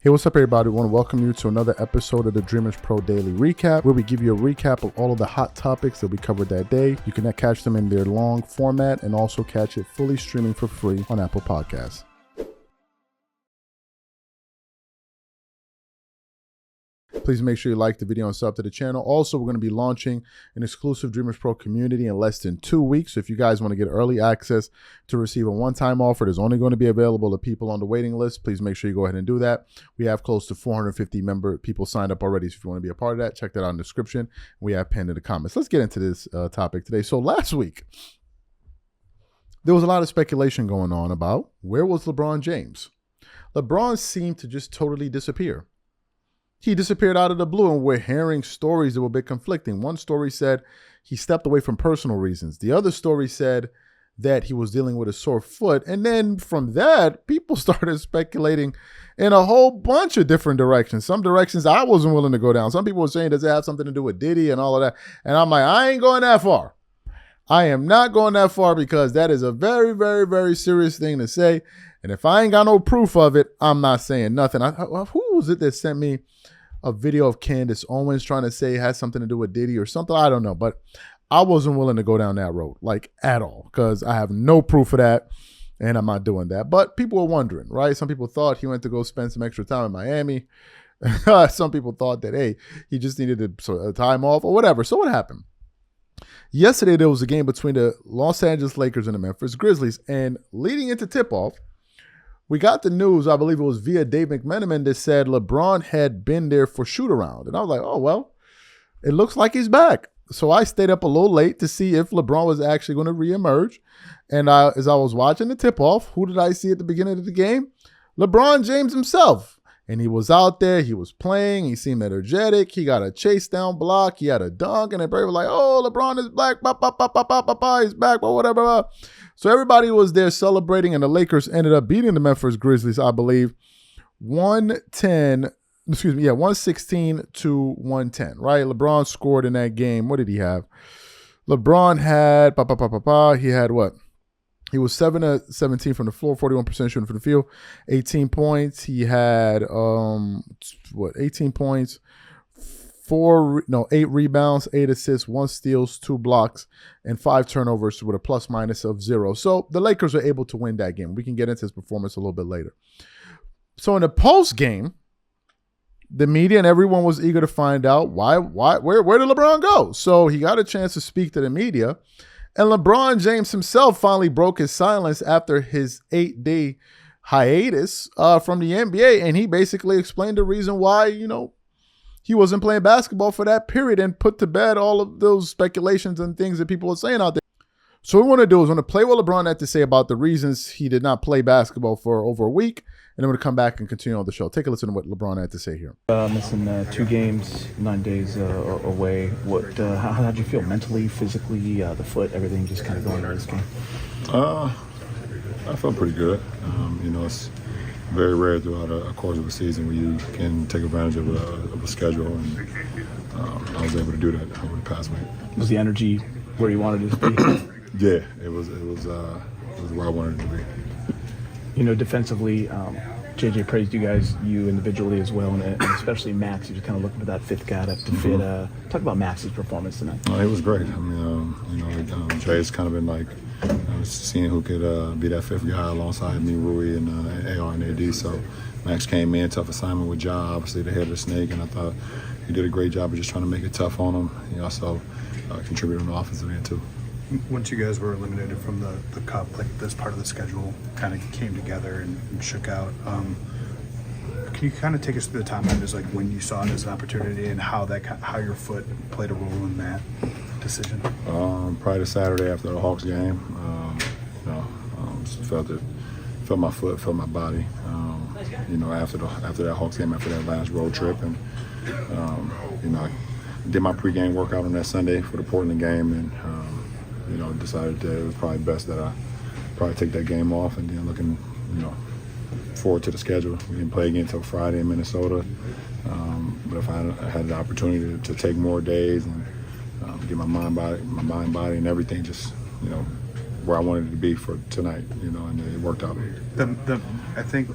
Hey, what's up, everybody? I want to welcome you to another episode of the DreamersPro Daily Recap, where we give you a recap of all of the hot topics that we covered that day. You can catch them in their long format and also catch it fully streaming for free on Apple Podcasts. Please make sure you like the video and sub to the channel. Also, we're going to be launching an exclusive Dreamers Pro community in less than 2 weeks. So if you guys want to get early access to receive a one-time offer that's only going to be available to people on the waiting list, please make sure you go ahead and do that. We have close to 450 people signed up already. So if you want to be a part of that, check that out in the description. We have pinned in the comments. Let's get into this topic today. So last week, there was a lot of speculation going on about where was LeBron James. LeBron seemed to just totally disappear. He disappeared out of the blue, and we're hearing stories that were a bit conflicting. One story said he stepped away from personal reasons. The other story said that he was dealing with a sore foot. And then from that, people started speculating in a whole bunch of different directions. Some directions I wasn't willing to go down. Some people were saying, does it have something to do with Diddy and all of that? And I'm like, I ain't going that far. I am not going that far because that is a very, very, very serious thing to say. And if I ain't got no proof of it, I'm not saying nothing. Who was it that sent me a video of Candace Owens trying to say it has something to do with Diddy or something? I don't know, but I wasn't willing to go down that road, like at all, because I have no proof of that, and I'm not doing that. But people were wondering, right? Some people thought he went to go spend some extra time in Miami. Some people thought that, hey, he just needed a time off or whatever. So what happened? Yesterday, there was a game between the Los Angeles Lakers and the Memphis Grizzlies, and leading into tip-off, we got the news, I believe it was via Dave McMenamin, that said LeBron had been there for shoot-around. And I was like, oh, well, it looks like he's back. So I stayed up a little late to see if LeBron was actually going to reemerge. And as I was watching the tip-off, who did I see at the beginning of the game? LeBron James himself. And he was out there. He was playing. He seemed energetic. He got a chase down block. He had a dunk. And everybody was like, oh, LeBron is back. He's back, but whatever. So everybody was there celebrating, and the Lakers ended up beating the Memphis Grizzlies, I believe, 116 to 110, right? LeBron scored in that game. What did he have? LeBron had, he had what? He was 7 of 17 from the floor, 41% shooting from the field, 18 points. He had, 18 points, 8 rebounds, 8 assists, 1 steals, 2 blocks, and 5 turnovers with a plus-minus of 0. So the Lakers were able to win that game. We can get into his performance a little bit later. So in the post-game, the media and everyone was eager to find out where did LeBron go? So he got a chance to speak to the media. And LeBron James himself finally broke his silence after his 8-day hiatus from the NBA. And he basically explained the reason why, he wasn't playing basketball for that period and put to bed all of those speculations and things that people were saying out there. So what we want to do is play what LeBron had to say about the reasons he did not play basketball for over a week. And then we're going to come back and continue on the show. Take a listen to what LeBron had to say here. Missing 2 games, 9 days away. How did you feel mentally, physically, the foot, everything just kind of going into this game? I felt pretty good. It's very rare throughout a course of a season where you can take advantage of a schedule, and I was able to do that over the past week. Was the energy where you wanted it to be? Yeah, it was where I wanted it to be. Defensively, JJ praised you individually as well, and especially Max. He was kind of looking for that fifth guy to fit. Talk about Max's performance tonight. It was great. Jay's kind of been like seeing who could be that fifth guy alongside me, Rui, and AR and AD. So Max came in, tough assignment with Ja, obviously the head of the snake, and I thought he did a great job of just trying to make it tough on him. He also contributed on the offensive end too. Once you guys were eliminated from the cup, like this part of the schedule kind of came together and shook out. Can you kind of take us through the timeline as like when you saw it as an opportunity and how your foot played a role in that decision? Probably the Saturday after the Hawks game, felt my foot, felt my body. After that Hawks game, after that last road trip, and I did my pregame workout on that Sunday for the Portland game, and decided that it was probably best that I probably take that game off, and then looking, forward to the schedule. We didn't play again until Friday in Minnesota, but if I had the opportunity to take more days and get my mind, body, and everything just, where I wanted it to be for tonight, you know, and it worked out. I think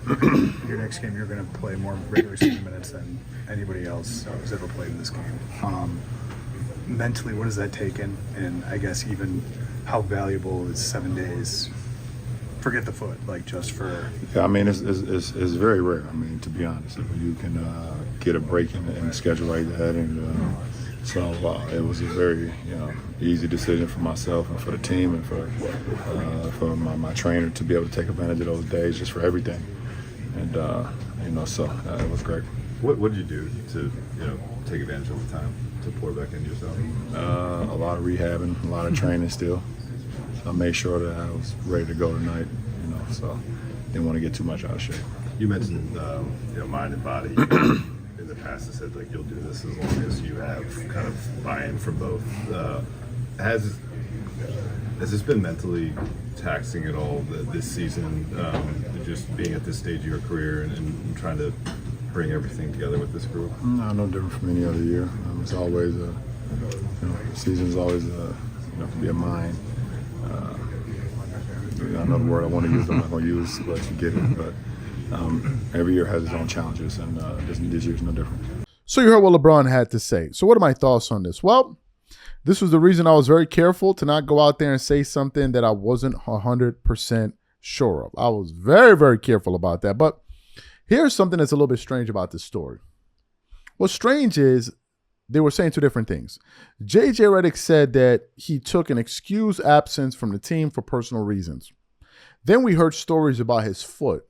your next game you're going to play more regular season minutes than anybody else who's ever played in this game. Mentally, what does that take in? And I guess even how valuable is 7 days? Forget the foot, like just for. Yeah, I mean it's very rare. I mean, to be honest, if you can get a break in the schedule like that, and so it was a very easy decision for myself and for the team and for my trainer to be able to take advantage of those days just for everything, and so it was great. What did you do to take advantage of the time to pour back into yourself? A lot of rehabbing, a lot of training still. I made sure that I was ready to go tonight, so didn't want to get too much out of shape. You mentioned mind and body. In the past, I said like you'll do this as long as you have kind of buy-in from both. Has this been mentally taxing at all this season? Just being at this stage of your career and trying to bring everything together with this group? No different from any other year. It's always the season's always to be a mind. I know the word I want to use, I'm not going to use, but you get it. But every year has its own challenges, and this year's no different. So you heard what LeBron had to say. So what are my thoughts on this? Well, this was the reason I was very careful to not go out there and say something that I wasn't 100% sure of. I was very, very careful about that. But here's something that's a little bit strange about this story. What's strange is they were saying two different things. J.J. Redick said that he took an excused absence from the team for personal reasons. Then we heard stories about his foot.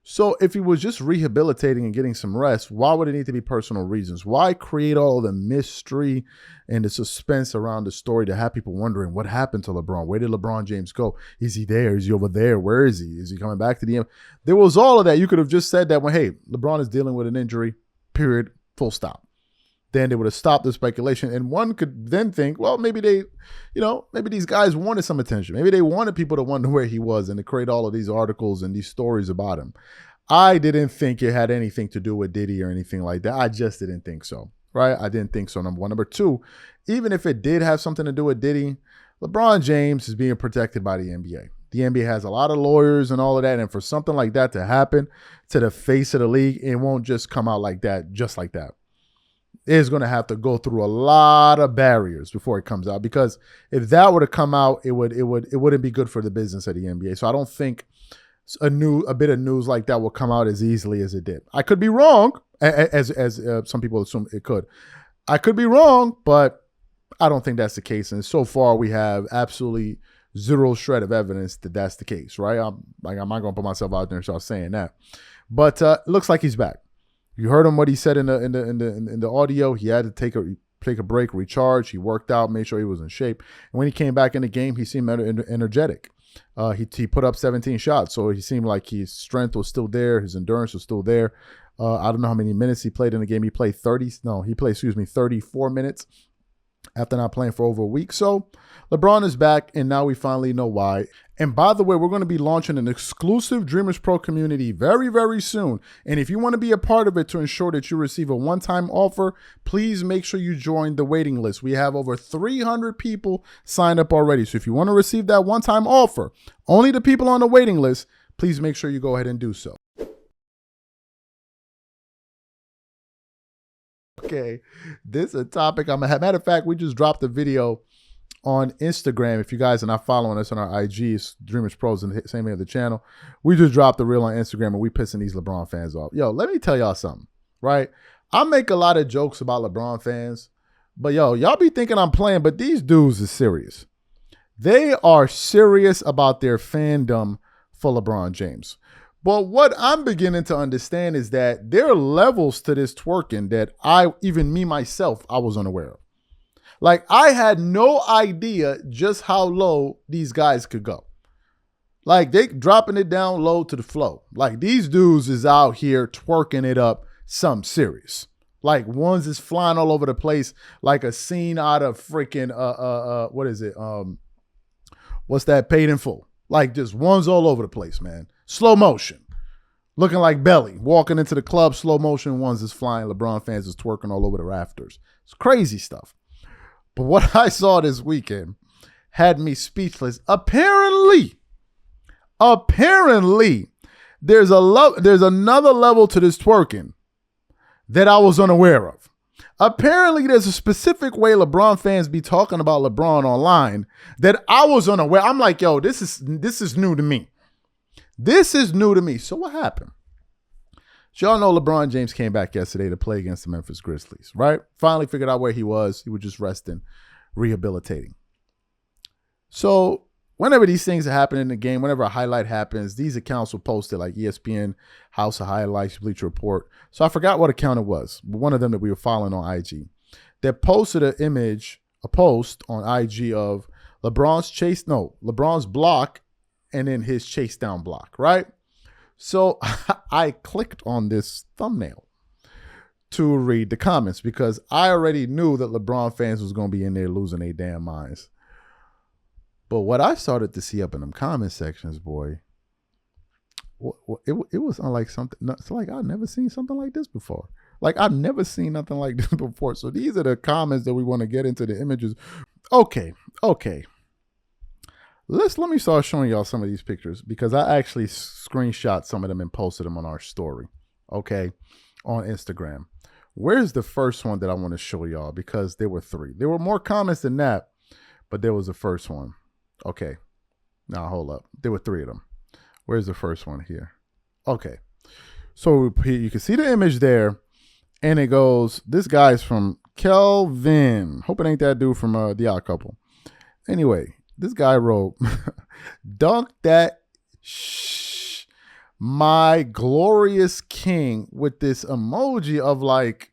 So if he was just rehabilitating and getting some rest, why would it need to be personal reasons? Why create all the mystery and the suspense around the story to have people wondering what happened to LeBron? Where did LeBron James go? Is he there? Is he over there? Where is he? Is he coming back to the end? There was all of that. You could have just said that when, hey, LeBron is dealing with an injury, period, full stop. Then they would have stopped the speculation. And one could then think, well, maybe maybe these guys wanted some attention. Maybe they wanted people to wonder where he was and to create all of these articles and these stories about him. I didn't think it had anything to do with Diddy or anything like that. I just didn't think so, right? I didn't think so, number one. Number two, even if it did have something to do with Diddy, LeBron James is being protected by the NBA. The NBA has a lot of lawyers and all of that. And for something like that to happen to the face of the league, it won't just come out like that, just like that. Is going to have to go through a lot of barriers before it comes out, because if that were to come out, it wouldn't be good for the business of the NBA. So I don't think a bit of news like that will come out as easily as it did. I could be wrong, as some people assume it could. I could be wrong, but I don't think that's the case. And so far, we have absolutely zero shred of evidence that that's the case, right? I'm not going to put myself out there and start saying that, but it looks like he's back. You heard him what he said in the audio. He had to take a break, recharge. He worked out, made sure he was in shape. And when he came back in the game, he seemed energetic. He put up 17 shots, so he seemed like his strength was still there, his endurance was still there. I don't know how many minutes he played in the game. He played 34 minutes after not playing for over a week. So LeBron is back, and now we finally know why. And by the way, we're going to be launching an exclusive Dreamers Pro community very, very soon. And if you want to be a part of it to ensure that you receive a one-time offer, please make sure you join the waiting list. We have over 300 people signed up already. So if you want to receive that one-time offer, only the people on the waiting list, please make sure you go ahead and do so. Okay, this is a topic matter of fact, we just dropped a video on Instagram. If you guys are not following us on our IG, it's Dreamers Pros and the same name of the channel. We just dropped a reel on Instagram and we pissing these LeBron fans off. Yo, let me tell y'all something, right? I make a lot of jokes about LeBron fans, but y'all be thinking I'm playing, but these dudes are serious. They are serious about their fandom for LeBron James. But what I'm beginning to understand is that there are levels to this twerking that me myself, I was unaware of. Like, I had no idea just how low these guys could go. Like, they dropping it down low to the flow. Like, these dudes is out here twerking it up some serious. Like, ones is flying all over the place like a scene out of freaking, what is it? What's that? Paid in Full. Like, just ones all over the place, man. Slow motion. Looking like Belly. Walking into the club, slow motion, ones is flying. LeBron fans is twerking all over the rafters. It's crazy stuff. But what I saw this weekend had me speechless. Apparently, there's another level to this twerking that I was unaware of. Apparently, there's a specific way LeBron fans be talking about LeBron online that I was unaware. I'm like, yo, this is new to me. This is new to me. So what happened? So y'all know LeBron James came back yesterday to play against the Memphis Grizzlies, right? Finally figured out where he was. He was just resting, rehabilitating. So whenever these things happen in the game, whenever a highlight happens, these accounts will post it, like ESPN, House of Highlights, Bleacher Report. So I forgot what account it was, but one of them that we were following on IG. They posted a post on IG of LeBron's block and then his chase down block, right? So I clicked on this thumbnail to read the comments because I already knew that LeBron fans was going to be in there losing their damn minds. But what I started to see up in them comment sections, boy, it was unlike something. It's like I've never seen something like this before. Like I've never seen nothing like this before. So these are the comments that we want to get into, the images. Okay. Let me start showing y'all some of these pictures because I actually screenshot some of them and posted them on our story, okay, on Instagram. Where's the first one that I want to show y'all? Because there were 3. There were more comments than that, but there was the first one. Okay. Now, hold up. There were 3 of them. Where's the first one here? Okay. So you can see the image there, and it goes, this guy's from Kelvin. Hope it ain't that dude from The Odd Couple. Anyway, this guy wrote, dunk that my glorious king, with this emoji of like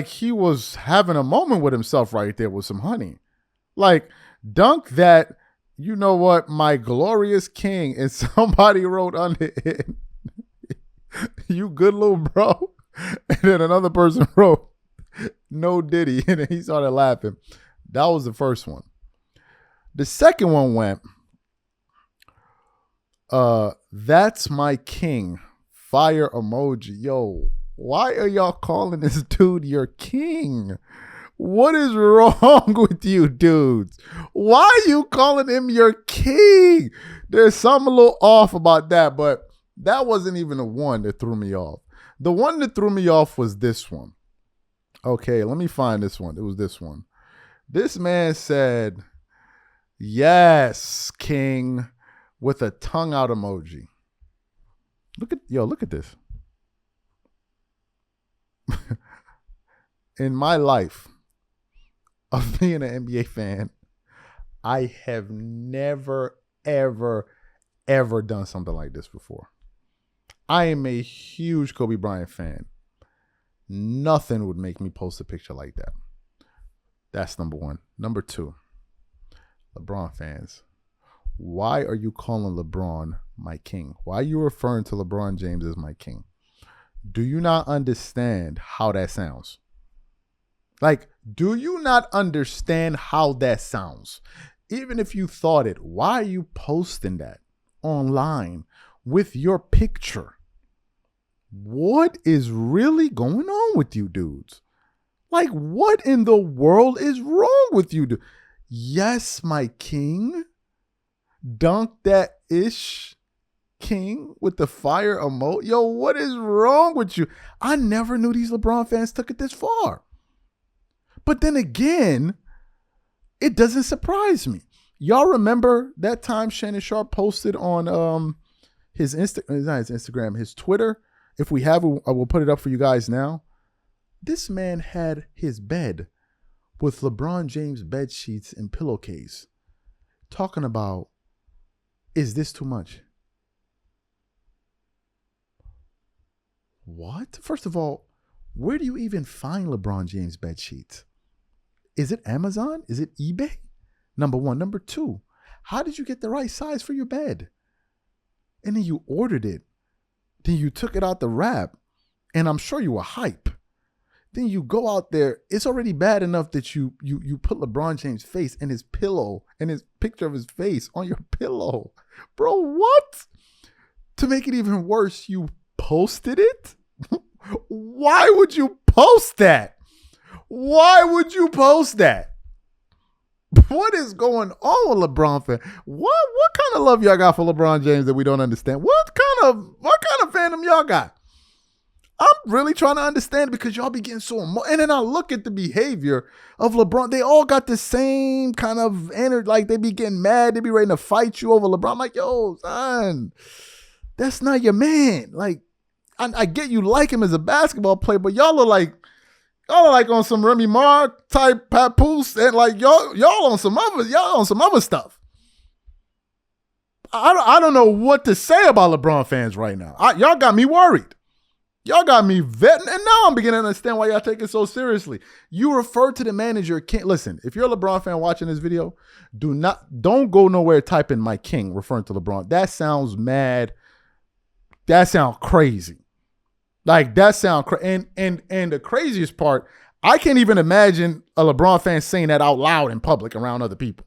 he was having a moment with himself right there with some honey. Like, dunk that, you know what, my glorious king. And somebody wrote under it, you good little bro. And then another person wrote, no Diddy. And then he started laughing. That was the first one. The second one went, that's my king. Fire emoji. Yo, why are y'all calling this dude your king? What is wrong with you dudes? Why are you calling him your king? There's something a little off about that, but that wasn't even the one that threw me off. The one that threw me off was this one. Okay, let me find this one. It was this one. This man said, yes, king, with a tongue out emoji. Look at this. In my life of being an NBA fan, I have never, ever, ever done something like this before. I am a huge Kobe Bryant fan. Nothing would make me post a picture like that. That's number one. Number 2, LeBron fans. Why are you calling LeBron my king? Why are you referring to LeBron James as my king? Do you not understand how that sounds? Like, do you not understand how that sounds? Even if you thought it, why are you posting that online with your picture? What is really going on with you dudes? Like, what in the world is wrong with you? Yes, my king. Dunk that ish king with the fire emoji. Yo, what is wrong with you? I never knew these LeBron fans took it this far. But then again, it doesn't surprise me. Y'all remember that time Shannon Sharp posted on his Instagram, his Twitter? If we have, I will put it up for you guys now. This man had his bed with LeBron James bed sheets and pillowcase talking about, is this too much? What? First of all, where do you even find LeBron James bed sheets? Is it Amazon? Is it eBay? Number 1. Number 2, how did you get the right size for your bed? And then you ordered it. Then you took it out the wrap. And I'm sure you were hype. Then you go out there. It's already bad enough that you put LeBron James' face and his pillow and his picture of his face on your pillow. Bro, what? To make it even worse, you posted it? Why would you post that? Why would you post that? What is going on with LeBron fan? What kind of love y'all got for LeBron James that we don't understand? What kind of fandom y'all got? I'm really trying to understand because y'all be getting so and then I look at the behavior of LeBron. They all got the same kind of energy. Like they be getting mad. They be ready to fight you over LeBron. I'm like, yo, son, that's not your man. Like, I get you like him as a basketball player, but y'all are like on some Remy Ma type papoose, and like y'all on some other stuff. I don't know what to say about LeBron fans right now. Y'all got me worried. Y'all got me vetting, and now I'm beginning to understand why y'all take it so seriously. You refer to the manager. Listen, if you're a LeBron fan watching this video, don't go nowhere typing my king referring to LeBron. That sounds mad. That sounds crazy. Like that sound crazy. And the craziest part, I can't even imagine a LeBron fan saying that out loud in public around other people.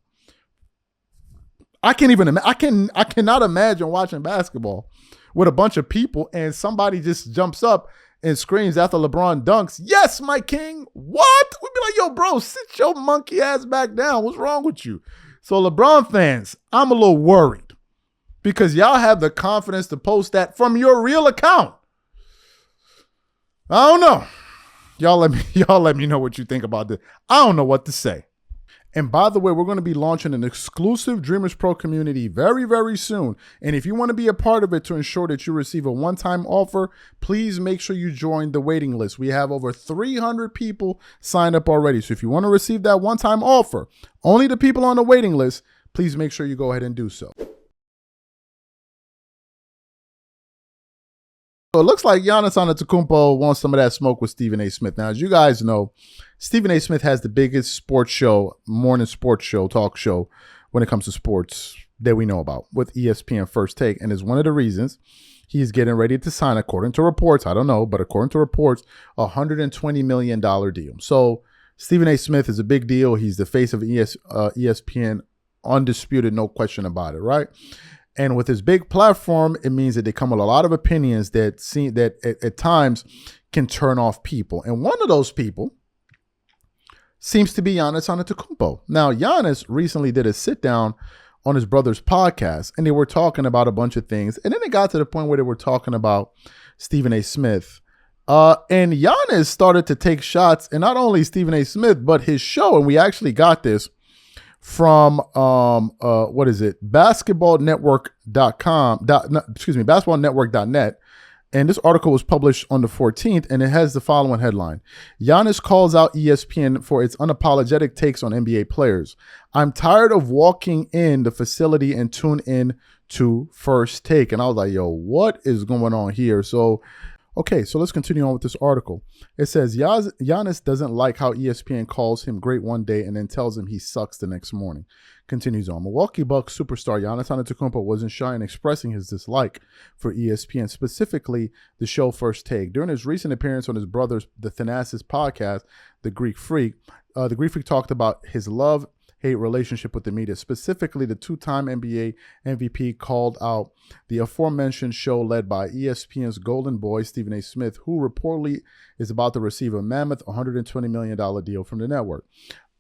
I cannot imagine watching basketball with a bunch of people and somebody just jumps up and screams after LeBron dunks, "Yes, my king." What? We'd be like, yo, bro, sit your monkey ass back down. What's wrong with you? So LeBron fans, I'm a little worried because y'all have the confidence to post that from your real account. I don't know. Y'all let me know what you think about this. I don't know what to say. And by the way, we're going to be launching an exclusive Dreamers Pro community very, very soon. And if you want to be a part of it to ensure that you receive a one-time offer, please make sure you join the waiting list. We have over 300 people signed up already. So if you want to receive that one-time offer, only the people on the waiting list, please make sure you go ahead and do so. So it looks like Giannis Antetokounmpo wants some of that smoke with Stephen A. Smith. Now, as you guys know, Stephen A. Smith has the biggest sports show, morning sports show, talk show when it comes to sports that we know about with ESPN First Take. And is one of the reasons he's getting ready to sign, according to reports, I don't know, but according to reports, a $120 million deal. So Stephen A. Smith is a big deal. He's the face of ESPN, undisputed, no question about it, right? And with his big platform, it means that they come with a lot of opinions that at times can turn off people. And one of those people seems to be Giannis Antetokounmpo. Now, Giannis recently did a sit down on his brother's podcast, and they were talking about a bunch of things. And then it got to the point where they were talking about Stephen A. Smith. And Giannis started to take shots, and not only Stephen A. Smith, but his show. And we actually got this from basketballnetwork.net. And this article was published on the 14th, and it has the following headline: Giannis calls out ESPN for its unapologetic takes on NBA players. I'm tired of walking in the facility and tune in to First Take. And I was like, yo, what is going on here? So let's continue on with this article. It says Giannis doesn't like how ESPN calls him great one day and then tells him he sucks the next morning. Continues on. Milwaukee Bucks superstar Giannis Antetokounmpo wasn't shy in expressing his dislike for ESPN, specifically the show First Take. During his recent appearance on his brother's The Thanasis podcast, The Greek Freak talked about his love-hate relationship with the media. Specifically, the two-time NBA MVP called out the aforementioned show led by ESPN's golden boy, Stephen A. Smith, who reportedly is about to receive a mammoth $120 million deal from the network.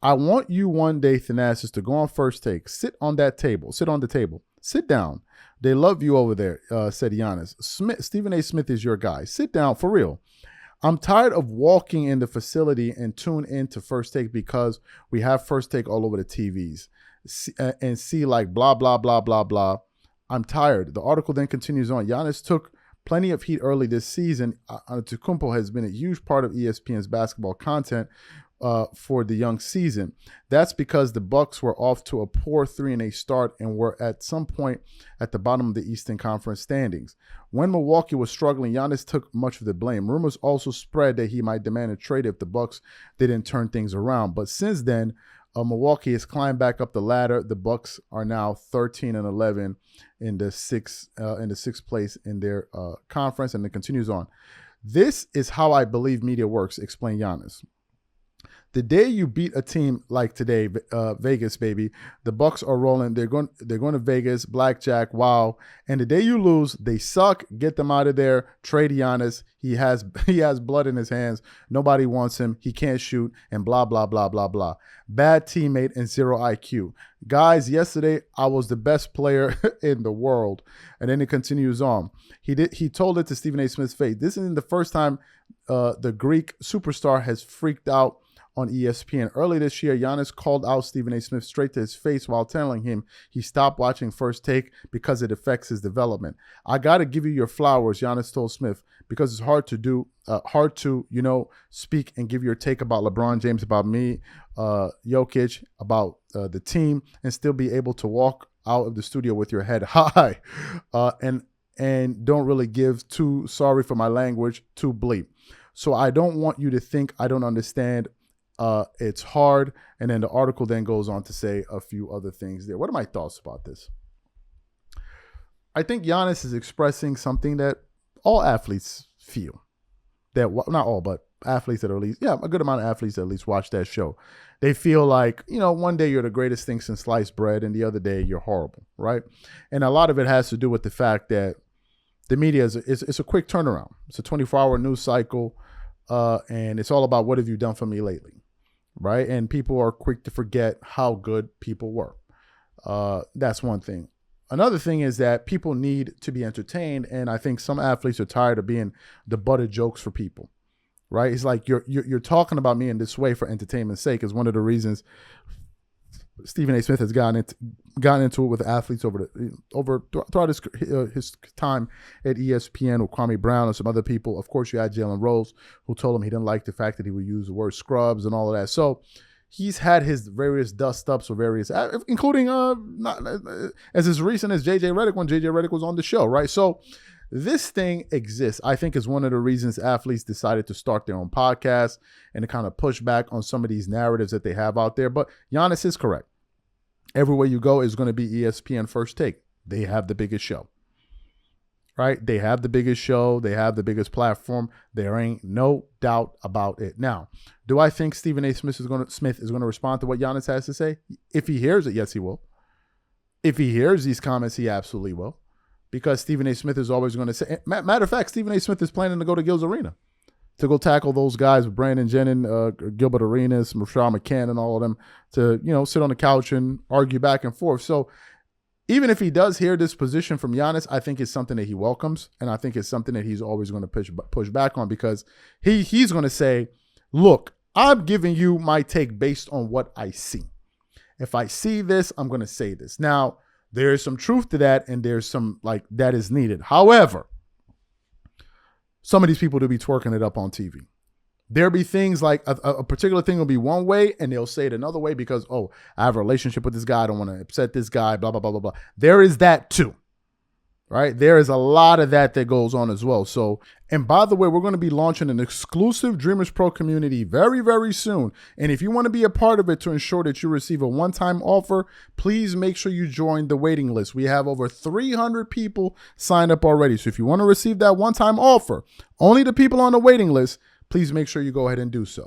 I want you one day, Thanasis, to go on First Take. Sit on the table. Sit down. They love you over there, said Giannis. Stephen A. Smith is your guy. Sit down, for real. I'm tired of walking in the facility and tune in to First Take because we have First Take all over the TVs and see like blah, blah, blah, blah, blah. I'm tired. The article then continues on. Giannis took plenty of heat early this season. Antetokounmpo has been a huge part of ESPN's basketball content for the young season. That's because the Bucks were off to a poor 3-8 start and were at some point at the bottom of the Eastern Conference standings. When Milwaukee was struggling, Giannis took much of the blame. Rumors also spread that he might demand a trade if the Bucks didn't turn things around. But since then, Milwaukee has climbed back up the ladder. The Bucks are now 13-11 in the sixth place in their conference, and it continues on. This is how I believe media works, explained Giannis. The day you beat a team like today, Vegas, baby, the Bucks are rolling. They're going to Vegas, blackjack, wow. And the day you lose, they suck. Get them out of there. Trade Giannis. He has blood in his hands. Nobody wants him. He can't shoot, and blah blah blah blah blah. Bad teammate and zero IQ. Guys, yesterday I was the best player in the world. And then it continues on. He told it to Stephen A. Smith's face. This isn't the first time the Greek superstar has freaked out on ESPN. Early this year, Giannis called out Stephen A. Smith straight to his face while telling him he stopped watching First Take because it affects his development. I got to give you your flowers, Giannis told Smith, because it's hard to, speak and give your take about LeBron James, about me, Jokic, about the team, and still be able to walk out of the studio with your head high and don't really give too, sorry for my language, too bleep. So I don't want you to think I don't understand. It's hard. And then the article then goes on to say a few other things there. What are my thoughts about this? I think Giannis is expressing something that all athletes feel. That, not all, but athletes that are at least, a good amount of athletes that at least watch that show. They feel like, one day you're the greatest thing since sliced bread and the other day you're horrible, right? And a lot of it has to do with the fact that the media is a quick turnaround. It's a 24-hour news cycle, and it's all about what have you done for me lately, right? And people are quick to forget how good people were. That's one thing. Another thing is that people need to be entertained, and I think some athletes are tired of being the butt of jokes for people, right? It's like you're talking about me in this way for entertainment's sake is one of the reasons Stephen A. Smith has gotten into it with athletes throughout his time at ESPN with Kwame Brown and some other people. Of course, you had Jalen Rose, who told him he didn't like the fact that he would use the word scrubs and all of that. So he's had his various dust-ups or various, including as recent as JJ Redick when JJ Redick was on the show, right? So this thing exists. I think is one of the reasons athletes decided to start their own podcast and to kind of push back on some of these narratives that they have out there. But Giannis is correct. Everywhere you go is going to be ESPN First Take. They have the biggest show, right? They have the biggest show. They have the biggest platform. There ain't no doubt about it. Now, do I think Stephen A. Smith is going to respond to what Giannis has to say? If he hears it, yes, he will. If he hears these comments, he absolutely will. Because Stephen A. Smith is always going to say, matter of fact, Stephen A. Smith is planning to go to Gil's Arena to go tackle those guys, Brandon Jennings, Gilbert Arenas, Rashad McCann, and all of them to, sit on the couch and argue back and forth. So even if he does hear this position from Giannis, I think it's something that he welcomes. And I think it's something that he's always going to push back on because he's going to say, look, I'm giving you my take based on what I see. If I see this, I'm going to say this. Now, there is some truth to that, and there's some that is needed. However, some of these people will be twerking it up on TV. There'll be things like a particular thing will be one way, and they'll say it another way because, I have a relationship with this guy. I don't want to upset this guy, blah, blah, blah, blah, blah. There is that too, right? There is a lot of that goes on as well. So, and by the way, we're going to be launching an exclusive Dreamers Pro community very, very soon. And if you want to be a part of it to ensure that you receive a one-time offer, please make sure you join the waiting list. We have over 300 people signed up already. So if you want to receive that one-time offer, only the people on the waiting list, please make sure you go ahead and do so.